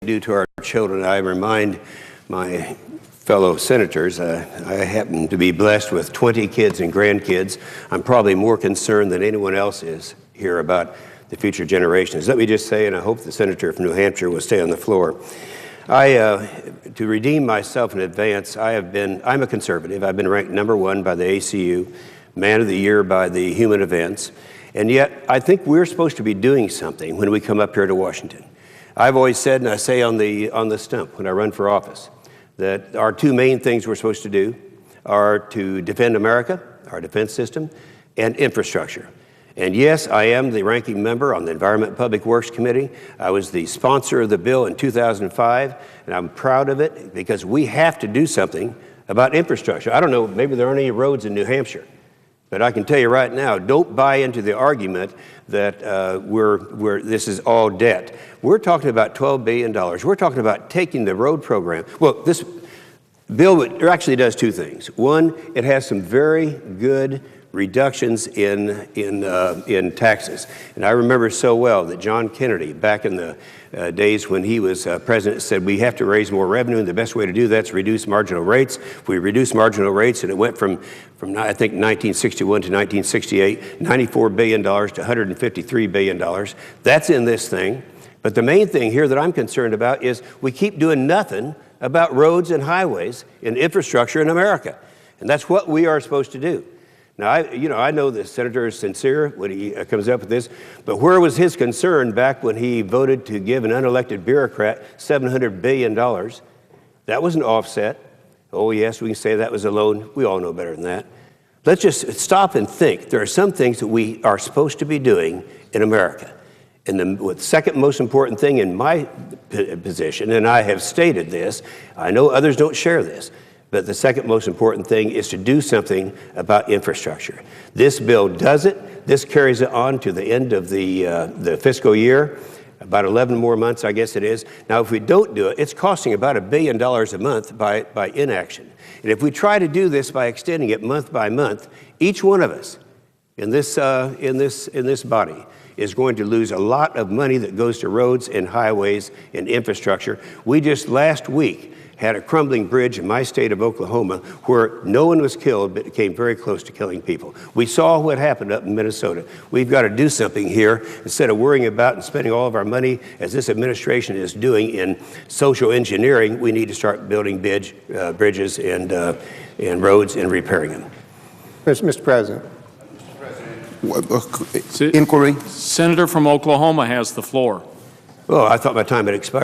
do to our children. I remind my fellow senators, I happen to be blessed with 20 kids and grandkids. I'm probably more concerned than anyone else is here about the future generations. Let me just say, and I hope the senator from New Hampshire will stay on the floor, to redeem myself in advance, I'm a conservative. I've been ranked #1 by the ACU, Man of the Year by the Human Events, and yet I think we're supposed to be doing something when we come up here to Washington. I've always said, and I say on the stump when I run for office, that our two main things we're supposed to do are to defend America, our defense system, and infrastructure. And yes, I am the ranking member on the Environment and Public Works Committee. I was the sponsor of the bill in 2005, and I'm proud of it because we have to do something about infrastructure. I don't know, maybe there aren't any roads in New Hampshire, but I can tell you right now, don't buy into the argument that this is all debt. We're talking about $12 billion. We're talking about taking the road program. Well, this bill actually does two things. One, it has some very good reductions in taxes. And I remember so well that John Kennedy, back in the days when he was president, said we have to raise more revenue, and the best way to do that is reduce marginal rates. If we reduce marginal rates, and it went from I think 1961 to 1968, $94 billion to $153 billion. That's in this thing. But the main thing here that I'm concerned about is we keep doing nothing about roads and highways and infrastructure in America. And that's what we are supposed to do. Now, I know the senator is sincere when he comes up with this, but where was his concern back when he voted to give an unelected bureaucrat $700 billion? That was an offset. Oh, yes, we can say that was a loan. We all know better than that. Let's just stop and think. There are some things that we are supposed to be doing in America. And the second most important thing in my position, and I have stated this, I know others don't share this, but the second most important thing is to do something about infrastructure. This bill does it. This carries it on to the end of the fiscal year, about 11 more months, I guess it is. Now, if we don't do it, it's costing about $1 billion a month by inaction. And if we try to do this by extending it month by month, each one of us in this body is going to lose a lot of money that goes to roads and highways and infrastructure. We just last week had a crumbling bridge in my state of Oklahoma where no one was killed, but it came very close to killing people. We saw what happened up in Minnesota. We've got to do something here instead of worrying about and spending all of our money, as this administration is doing, in social engineering. We need to start building bridges and roads and repairing them. Mr. President. Inquiry. Senator from Oklahoma has the floor. Oh, I thought my time had expired.